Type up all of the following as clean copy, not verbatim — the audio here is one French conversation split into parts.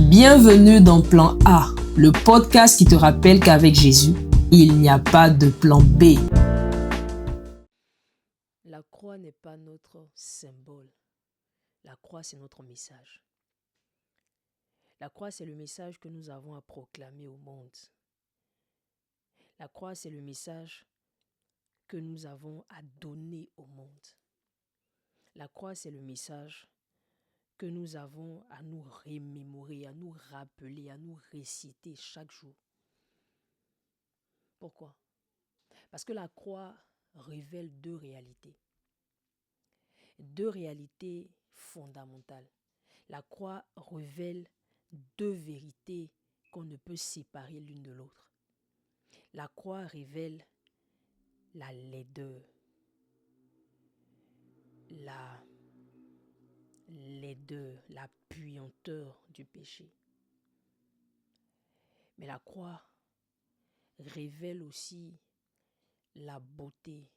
Bienvenue dans Plan A, le podcast qui te rappelle qu'avec Jésus, il n'y a pas de plan B. La croix n'est pas notre symbole. La croix, c'est notre message. La croix, c'est le message que nous avons à proclamer au monde. La croix, c'est le message que nous avons à donner au monde. La croix, c'est le message que nous avons à nous remémorer, à nous rappeler, à nous réciter chaque jour. Pourquoi? Parce que la croix révèle deux réalités. Deux réalités fondamentales. La croix révèle deux vérités qu'on ne peut séparer l'une de l'autre. La croix révèle la laideur, la puanteur du péché. Mais la croix révèle aussi la beauté,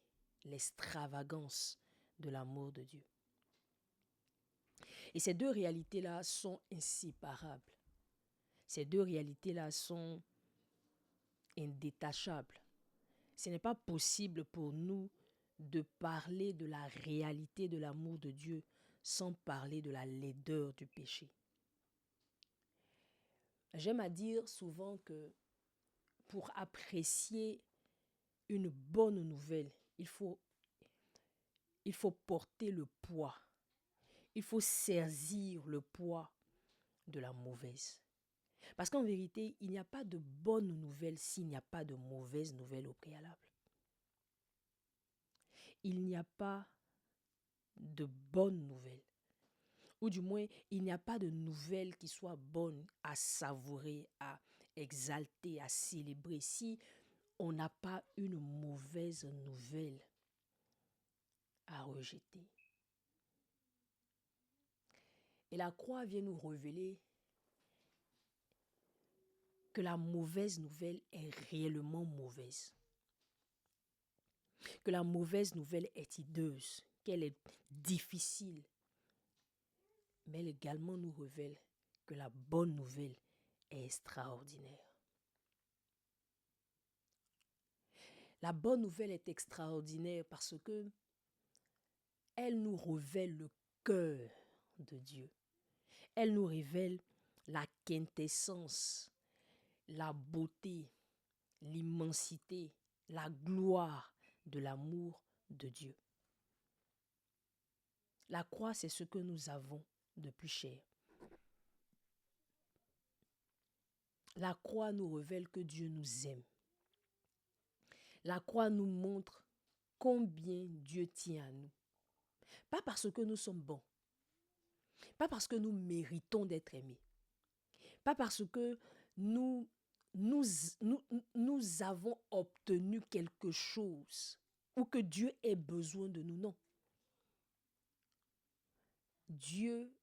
l'extravagance de l'amour de Dieu. Et ces deux réalités-là sont inséparables. Ces deux réalités-là sont indétachables. Ce n'est pas possible pour nous de parler de la réalité de l'amour de Dieu sans parler de la laideur du péché. J'aime à dire souvent que pour apprécier une bonne nouvelle, il faut porter le poids. Il faut saisir le poids de la mauvaise. Parce qu'en vérité, il n'y a pas de bonne nouvelle s'il n'y a pas de mauvaise nouvelle au préalable. Il n'y a pas de bonne nouvelle. Ou du moins, il n'y a pas de nouvelle qui soit bonne à savourer, à exalter, à célébrer si on n'a pas une mauvaise nouvelle à rejeter. Et la croix vient nous révéler que la mauvaise nouvelle est réellement mauvaise. Que la mauvaise nouvelle est hideuse, qu'elle est difficile. Mais elle également nous révèle que la bonne nouvelle est extraordinaire. La bonne nouvelle est extraordinaire parce que elle nous révèle le cœur de Dieu. Elle nous révèle la quintessence, la beauté, l'immensité, la gloire de l'amour de Dieu. La croix, c'est ce que nous avons de plus cher. La croix nous révèle que Dieu nous aime. La croix nous montre combien Dieu tient à nous. Pas parce que nous sommes bons, pas parce que nous méritons d'être aimés, pas parce que nous avons obtenu quelque chose ou que Dieu ait besoin de nous, non. Dieu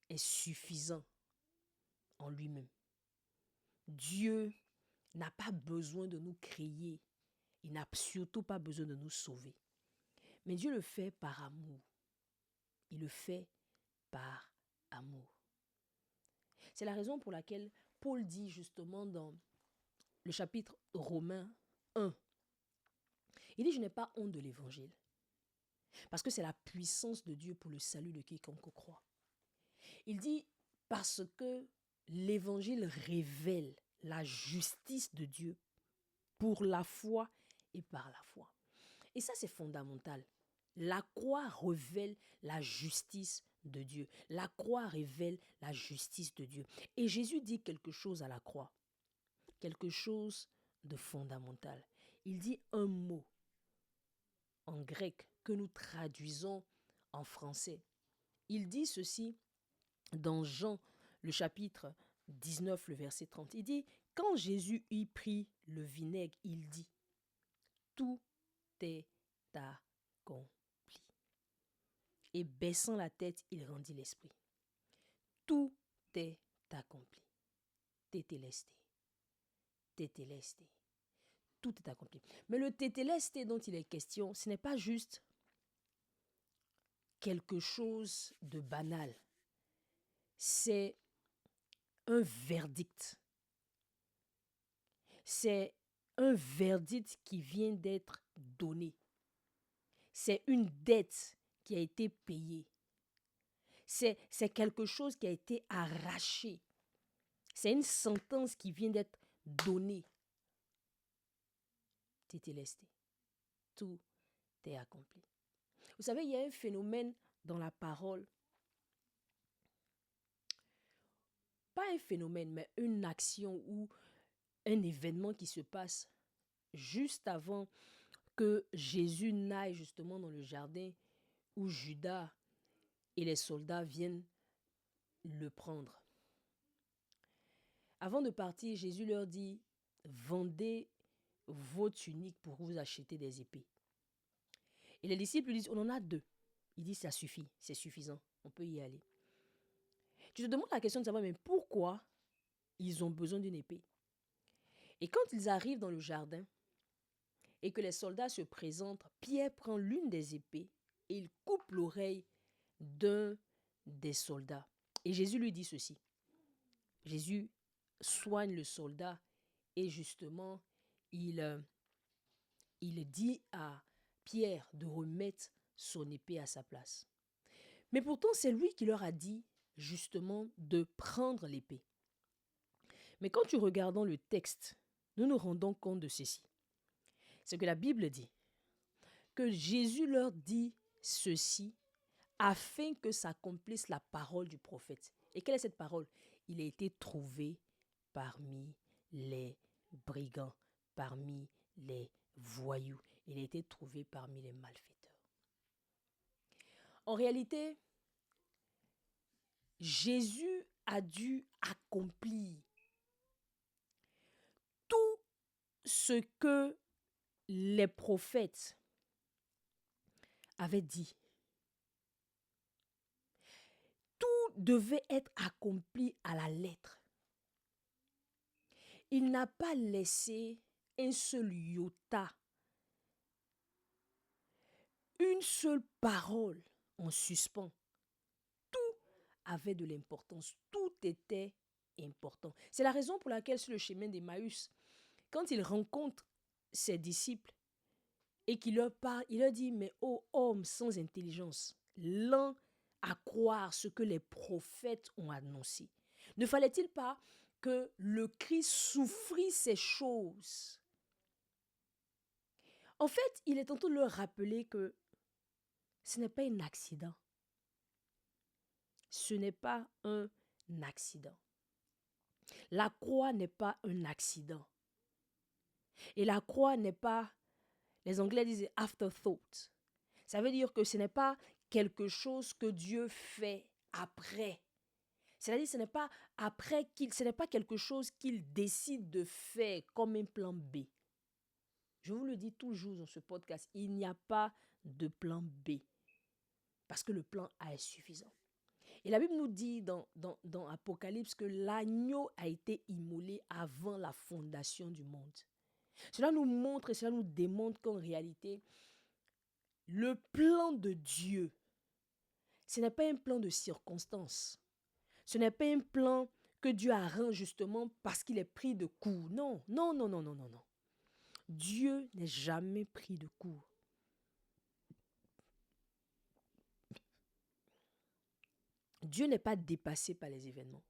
est suffisant en lui-même. Dieu n'a pas besoin de nous créer. Il n'a surtout pas besoin de nous sauver. Mais Dieu le fait par amour. Il le fait par amour. C'est la raison pour laquelle Paul dit justement dans le chapitre Romains 1, il dit « Je n'ai pas honte de l'évangile, parce que c'est la puissance de Dieu pour le salut de quiconque croit. » Il dit « Parce que l'évangile révèle la justice de Dieu pour la foi et par la foi. » Et ça, c'est fondamental. La croix révèle la justice de Dieu. La croix révèle la justice de Dieu. Et Jésus dit quelque chose à la croix, quelque chose de fondamental. Il dit un mot en grec que nous traduisons en français. Il dit ceci dans Jean, le chapitre 19, le verset 30. Il dit, quand Jésus eut pris le vinaigre, il dit, tout est accompli. Et baissant la tête, il rendit l'esprit. Tout est accompli. Tétélesté. Tétélesté. Tout est accompli. Mais le tétélesté dont il est question, ce n'est pas juste quelque chose de banal. C'est un verdict. C'est un verdict qui vient d'être donné. C'est une dette qui a été payée. C'est quelque chose qui a été arraché. C'est une sentence qui vient d'être donnée. Tétélesté. Tout est accompli. Vous savez, il y a un phénomène dans la parole. Pas un phénomène, mais une action ou un événement qui se passe juste avant que Jésus n'aille justement dans le jardin où Judas et les soldats viennent le prendre. Avant de partir, Jésus leur dit, vendez vos tuniques pour vous acheter des épées. Et les disciples lui disent, on en a 2. Il dit, ça suffit, c'est suffisant, on peut y aller. Tu te demandes la question de savoir, mais pourquoi ils ont besoin d'une épée? Et quand ils arrivent dans le jardin et que les soldats se présentent, Pierre prend l'une des épées et il coupe l'oreille d'un des soldats. Et Jésus lui dit ceci. Jésus soigne le soldat et justement, il dit à Pierre de remettre son épée à sa place. Mais pourtant, c'est lui qui leur a dit justement de prendre l'épée. Mais quand tu regardes le texte, nous nous rendons compte de ceci. C'est que la Bible dit que Jésus leur dit ceci afin que s'accomplisse la parole du prophète. Et quelle est cette parole? Il a été trouvé parmi les brigands, parmi les voyous. Il a été trouvé parmi les malfaiteurs. En réalité, Jésus a dû accomplir tout ce que les prophètes avaient dit. Tout devait être accompli à la lettre. Il n'a pas laissé un seul iota, une seule parole en suspens. Tout avait de l'importance, tout était important. C'est la raison pour laquelle sur le chemin d'Emmaüs, quand il rencontre ses disciples et qu'il leur parle, il leur dit, mais ô homme sans intelligence, lent à croire ce que les prophètes ont annoncé. Ne fallait-il pas que le Christ souffrit ces choses? En fait, il est en train de leur rappeler que ce n'est pas un accident. Ce n'est pas un accident. La croix n'est pas un accident. Et la croix n'est pas, les Anglais disent afterthought. Ça veut dire que ce n'est pas quelque chose que Dieu fait après. C'est-à-dire ce n'est pas après ce n'est pas quelque chose qu'il décide de faire comme un plan B. Je vous le dis toujours dans ce podcast, il n'y a pas de plan B. Parce que le plan A est suffisant. Et la Bible nous dit dans Apocalypse que l'agneau a été immolé avant la fondation du monde. Cela nous montre et cela nous démontre qu'en réalité, le plan de Dieu, ce n'est pas un plan de circonstance. Ce n'est pas un plan que Dieu arrange justement parce qu'il est pris de court. Non, non, non, non, non, non, non. Dieu n'est jamais pris de court. Dieu n'est pas dépassé par les événements.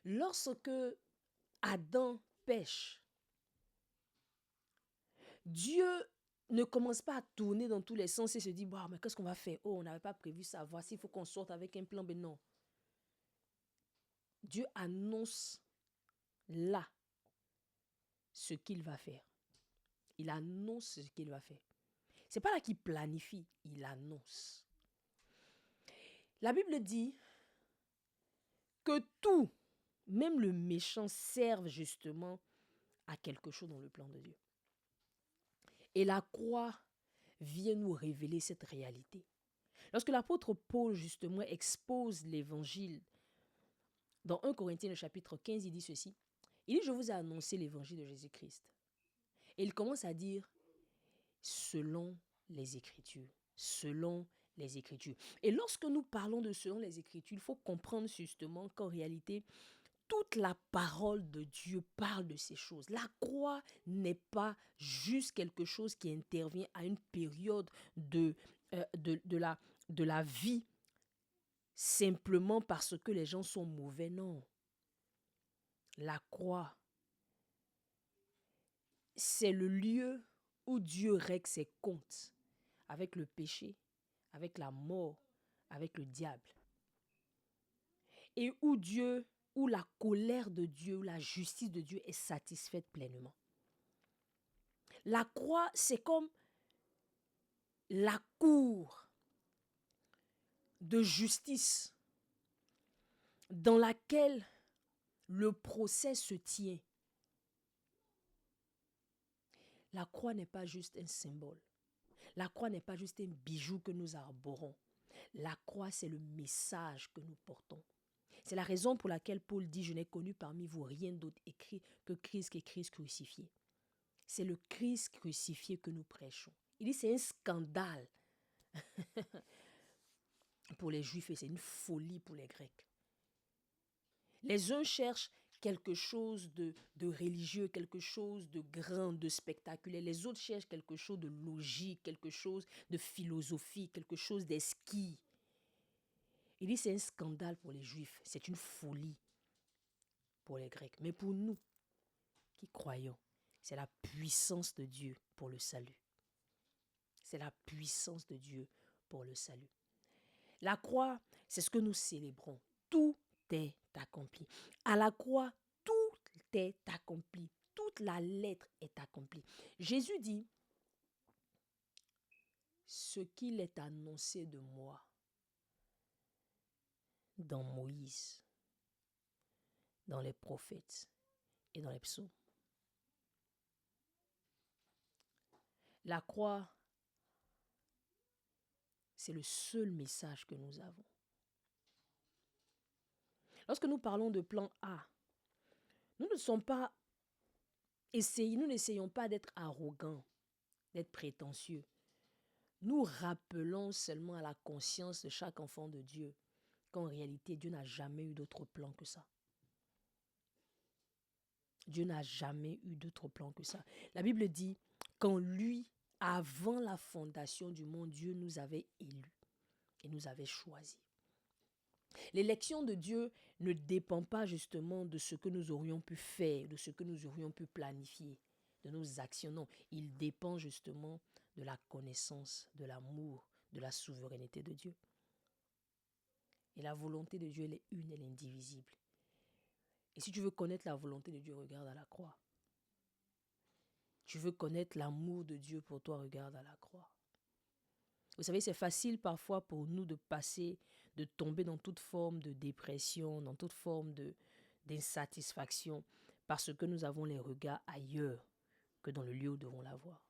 Lorsque Adam pêche, Dieu ne commence pas à tourner dans tous les sens et se dit, bah, mais qu'est-ce qu'on va faire? Oh, on n'avait pas prévu ça. Voici, il faut qu'on sorte avec un plan. Mais non. Dieu annonce là ce qu'il va faire. Il annonce ce qu'il va faire. Ce n'est pas là qu'il planifie, il annonce. La Bible dit que tout, même le méchant, serve justement à quelque chose dans le plan de Dieu. Et la croix vient nous révéler cette réalité. Lorsque l'apôtre Paul, justement, expose l'évangile, dans 1 Corinthiens, le chapitre 15, il dit ceci. Il dit, je vous ai annoncé l'évangile de Jésus-Christ. Et il commence à dire, selon les Écritures, selon les Écritures. Et lorsque nous parlons de selon les Écritures, il faut comprendre justement qu'en réalité, toute la parole de Dieu parle de ces choses. La croix n'est pas juste quelque chose qui intervient à une période de la vie simplement parce que les gens sont mauvais. Non. La croix, c'est le lieu où Dieu règle ses comptes avec le péché, avec la mort, avec le diable. Et où la colère de Dieu, où la justice de Dieu est satisfaite pleinement. La croix, c'est comme la cour de justice dans laquelle le procès se tient. La croix n'est pas juste un symbole. La croix n'est pas juste un bijou que nous arborons. La croix, c'est le message que nous portons. C'est la raison pour laquelle Paul dit « Je n'ai connu parmi vous rien d'autre écrit que Christ et Christ crucifié ». C'est le Christ crucifié que nous prêchons. Il dit c'est un scandale pour les Juifs et c'est une folie pour les Grecs. Les uns cherchent quelque chose de religieux, quelque chose de grand, de spectaculaire. Les autres cherchent quelque chose de logique, quelque chose de philosophique, quelque chose d'exquis. Il dit c'est un scandale pour les Juifs, c'est une folie pour les Grecs. Mais pour nous qui croyons, c'est la puissance de Dieu pour le salut. C'est la puissance de Dieu pour le salut. La croix, c'est ce que nous célébrons. Tout est accompli. À la croix, tout est accompli. Toute la lettre est accomplie. Jésus dit, ce qu'il est annoncé de moi dans Moïse, dans les prophètes et dans les psaumes. La croix, c'est le seul message que nous avons. Lorsque nous parlons de plan A, nous n'essayons pas d'être arrogants, d'être prétentieux. Nous rappelons seulement à la conscience de chaque enfant de Dieu qu'en réalité, Dieu n'a jamais eu d'autre plan que ça. Dieu n'a jamais eu d'autre plan que ça. La Bible dit qu'en lui, avant la fondation du monde, Dieu nous avait élus et nous avait choisis. L'élection de Dieu ne dépend pas justement de ce que nous aurions pu faire, de ce que nous aurions pu planifier, de nos actions. Non, il dépend justement de la connaissance, de l'amour, de la souveraineté de Dieu. Et la volonté de Dieu, elle est une, elle est indivisible. Et si tu veux connaître la volonté de Dieu, regarde à la croix. Tu veux connaître l'amour de Dieu pour toi, regarde à la croix. Vous savez, c'est facile parfois pour nous de tomber dans toute forme de dépression, dans toute forme d'insatisfaction, parce que nous avons les regards ailleurs que dans le lieu où nous devons l'avoir.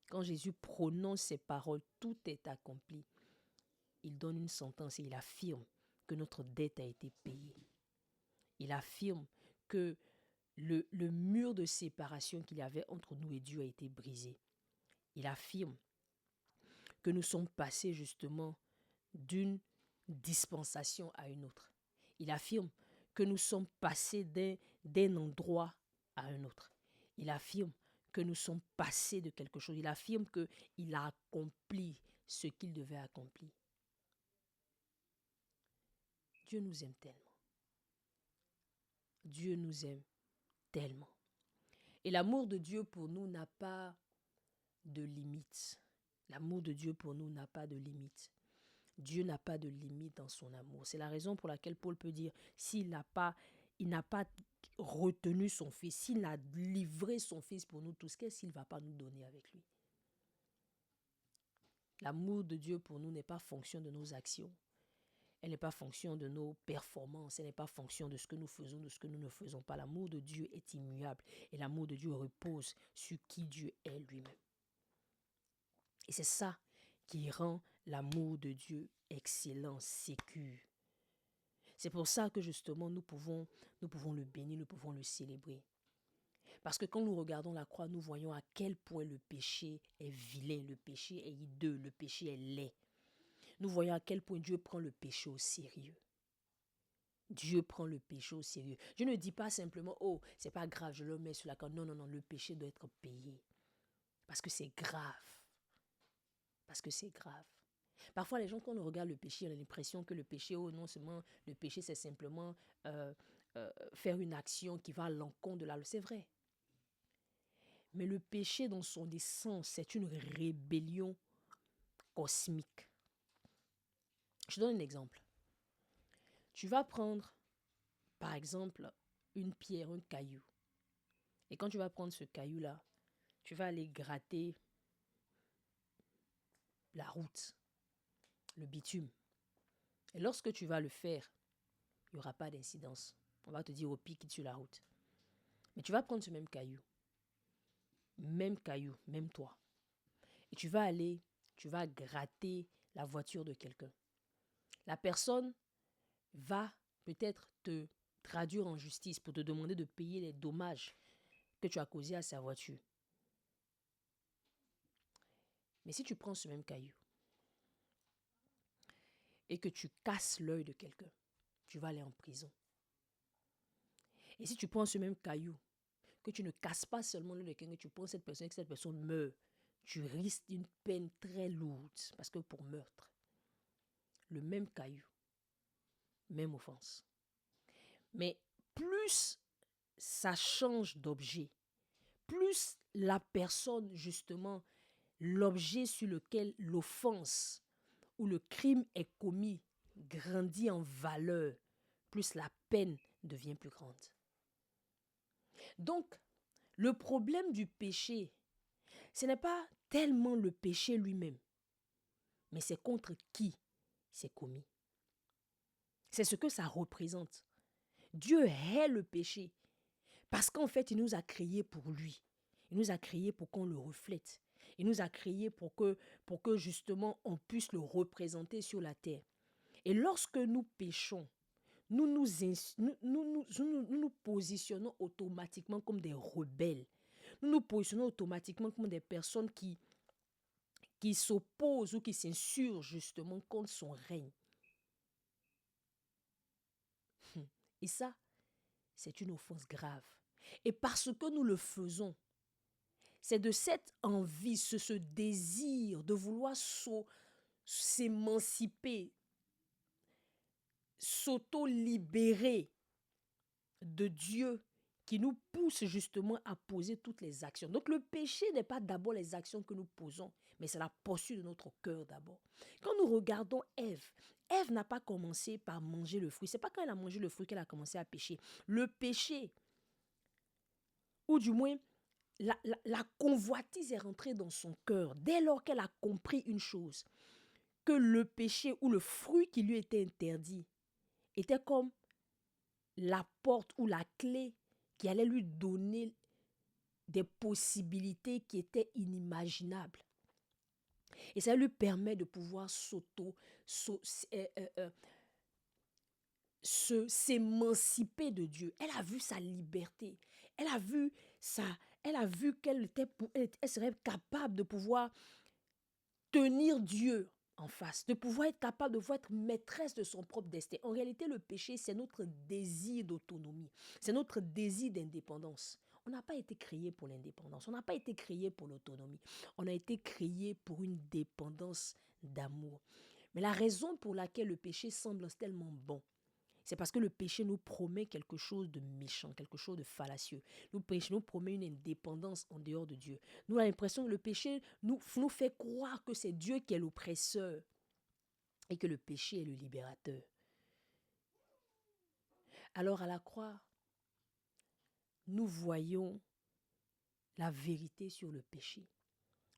Quand Jésus prononce ces paroles, tout est accompli. Il donne une sentence et il affirme que notre dette a été payée. Il affirme que le mur de séparation qu'il y avait entre nous et Dieu a été brisé. Il affirme que nous sommes passés justement d'une dispensation à une autre. Il affirme que nous sommes passés d'un endroit à un autre. Il affirme que nous sommes passés de quelque chose. Il affirme qu'il a accompli ce qu'il devait accomplir. Dieu nous aime tellement. Dieu nous aime tellement. Et l'amour de Dieu pour nous n'a pas de limite. L'amour de Dieu pour nous n'a pas de limite. Dieu n'a pas de limite dans son amour. C'est la raison pour laquelle Paul peut dire, il n'a pas retenu son fils, s'il a livré son fils pour nous tous, qu'est-ce qu'il ne va pas nous donner avec lui? L'amour de Dieu pour nous n'est pas fonction de nos actions. Elle n'est pas fonction de nos performances. Elle n'est pas fonction de ce que nous faisons, de ce que nous ne faisons pas. L'amour de Dieu est immuable. Et l'amour de Dieu repose sur qui Dieu est lui-même. Et c'est ça qui rend l'amour de Dieu excellent, sécure. C'est pour ça que justement nous pouvons le bénir, nous pouvons le célébrer. Parce que quand nous regardons la croix, nous voyons à quel point le péché est vilain, le péché est hideux, le péché est laid. Nous voyons à quel point Dieu prend le péché au sérieux. Dieu prend le péché au sérieux. Je ne dis pas simplement, oh, c'est pas grave, je le mets sur la corde. Non, non, non, le péché doit être payé. Parce que c'est grave. Parce que c'est grave. Parfois, les gens, quand on regarde le péché, on a l'impression que le péché, oh non seulement le péché, c'est simplement faire une action qui va à l'encontre de la loi. C'est vrai. Mais le péché, dans son essence, c'est une rébellion cosmique. Je donne un exemple. Tu vas prendre, par exemple, une pierre, un caillou. Et quand tu vas prendre ce caillou-là, tu vas aller gratter la route, le bitume. Et lorsque tu vas le faire, il n'y aura pas d'incidence. On va te dire au pic sur la route. Mais tu vas prendre ce même caillou, même toi. Et tu vas gratter la voiture de quelqu'un. La personne va peut-être te traduire en justice pour te demander de payer les dommages que tu as causés à sa voiture. Mais si tu prends ce même caillou et que tu casses l'œil de quelqu'un, tu vas aller en prison. Et si tu prends ce même caillou, que tu ne casses pas seulement l'œil de quelqu'un, que tu prends cette personne et que cette personne meurt, tu risques une peine très lourde. Parce que pour meurtre, le même caillou, même offense. Mais plus ça change d'objet, plus la personne, justement, l'objet sur lequel l'offense ou le crime est commis grandit en valeur, plus la peine devient plus grande. Donc, le problème du péché, ce n'est pas tellement le péché lui-même, mais c'est contre qui c'est commis. C'est ce que ça représente. Dieu hait le péché parce qu'en fait, il nous a créés pour lui. Il nous a créés pour qu'on le reflète. Il nous a créés pour que justement on puisse le représenter sur la terre. Et lorsque nous péchons, nous nous positionnons automatiquement comme des rebelles. Nous nous positionnons automatiquement comme des personnes qui s'opposent ou qui s'insurgent justement contre son règne. Et ça, c'est une offense grave. Et parce que nous le faisons, c'est de cette envie, ce désir de vouloir s'émanciper, s'auto-libérer de Dieu qui nous pousse justement à poser toutes les actions. Donc le péché n'est pas d'abord les actions que nous posons, mais c'est la posture de notre cœur d'abord. Quand nous regardons Ève, Ève n'a pas commencé par manger le fruit. C'est pas quand elle a mangé le fruit qu'elle a commencé à pécher. Le péché, ou du moins la convoitise est rentrée dans son cœur dès lors qu'elle a compris une chose, que le péché ou le fruit qui lui était interdit était comme la porte ou la clé qui allait lui donner des possibilités qui étaient inimaginables. Et ça lui permet de pouvoir s'émanciper de Dieu. Elle a vu sa liberté. Elle a vu qu'elle elle serait capable de pouvoir tenir Dieu en face, de pouvoir être capable de pouvoir être maîtresse de son propre destin. En réalité, le péché, c'est notre désir d'autonomie. C'est notre désir d'indépendance. On n'a pas été créé pour l'indépendance. On n'a pas été créé pour l'autonomie. On a été créé pour une dépendance d'amour. Mais la raison pour laquelle le péché semble tellement bon, c'est parce que le péché nous promet quelque chose de méchant, quelque chose de fallacieux. Le péché nous promet une indépendance en dehors de Dieu. Nous avons l'impression que le péché nous fait croire que c'est Dieu qui est l'oppresseur et que le péché est le libérateur. Alors à la croix, nous voyons la vérité sur le péché.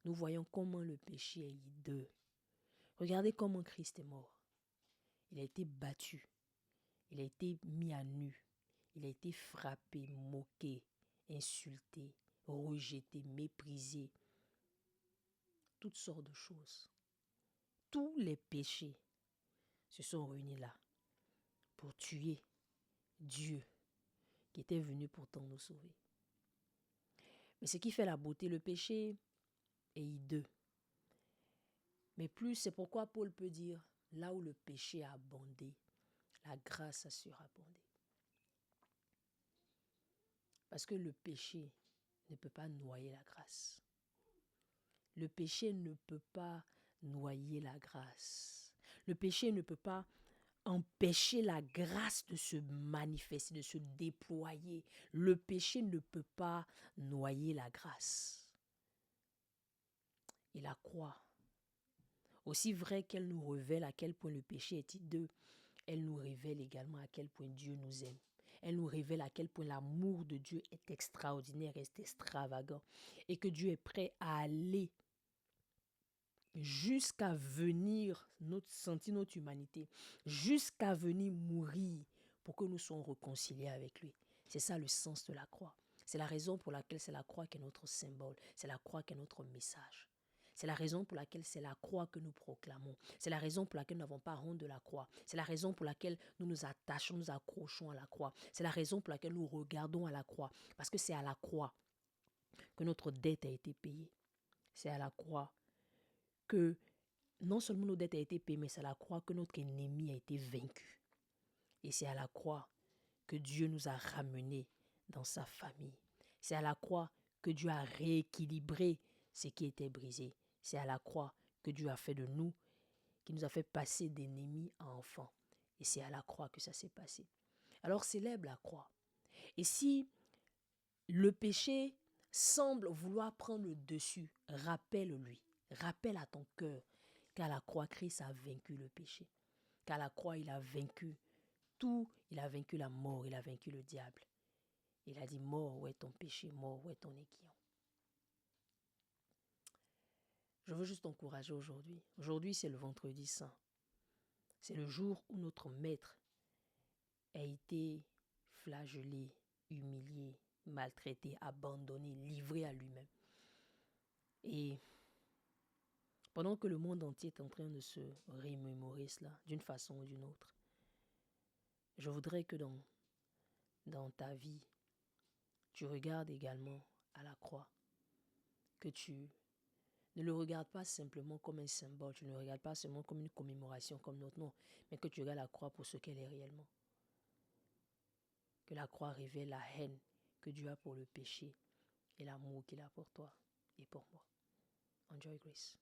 Nous voyons comment le péché est hideux. Regardez comment Christ est mort. Il a été battu. Il a été mis à nu. Il a été frappé, moqué, insulté, rejeté, méprisé. Toutes sortes de choses. Tous les péchés se sont réunis là pour tuer Dieu qui était venu pourtant nous sauver. Mais ce qui fait la beauté, le péché est hideux. Mais plus, c'est pourquoi Paul peut dire, là où le péché a abondé, la la grâce a surabondé. Parce que le péché ne peut pas noyer la grâce. Le péché ne peut pas noyer la grâce. Le péché ne peut pas empêcher la grâce de se manifester, de se déployer. Le péché ne peut pas noyer la grâce. Et la croix, aussi vrai qu'elle nous révèle à quel point le péché est hideux, elle nous révèle également à quel point Dieu nous aime. Elle nous révèle à quel point l'amour de Dieu est extraordinaire, est extravagant, et que Dieu est prêt à aller jusqu'à venir sentir notre humanité, jusqu'à venir mourir pour que nous soyons réconciliés avec lui. C'est ça le sens de la croix. C'est la raison pour laquelle c'est la croix qui est notre symbole. C'est la croix qui est notre message. C'est la raison pour laquelle c'est la croix que nous proclamons. C'est la raison pour laquelle nous n'avons pas honte de la croix. C'est la raison pour laquelle nous nous attachons, nous accrochons à la croix. C'est la raison pour laquelle nous regardons à la croix. Parce que c'est à la croix que notre dette a été payée. C'est à la croix que non seulement nos dettes ont été payées, mais c'est à la croix que notre ennemi a été vaincu. Et c'est à la croix que Dieu nous a ramenés dans sa famille. C'est à la croix que Dieu a rééquilibré ce qui était brisé. C'est à la croix que Dieu a fait de nous, qui nous a fait passer d'ennemis à enfants. Et c'est à la croix que ça s'est passé. Alors célèbre la croix. Et si le péché semble vouloir prendre le dessus, rappelle-lui, rappelle à ton cœur qu'à la croix, Christ a vaincu le péché. Qu'à la croix, il a vaincu tout. Il a vaincu la mort, il a vaincu le diable. Il a dit, mort, où est ton péché? Mort, où est ton aiguillon? Je veux juste t'encourager aujourd'hui. Aujourd'hui, c'est le vendredi saint. C'est le jour où notre maître a été flagellé, humilié, maltraité, abandonné, livré à lui-même. Et pendant que le monde entier est en train de se remémorer cela, d'une façon ou d'une autre, je voudrais que dans ta vie, tu regardes également à la croix, que tu ne le regardes pas simplement comme un symbole, tu ne le regardes pas seulement comme une commémoration comme notre nom, mais que tu regardes la croix pour ce qu'elle est réellement. Que la croix révèle la haine que Dieu a pour le péché et l'amour qu'il a pour toi et pour moi. Enjoy grace.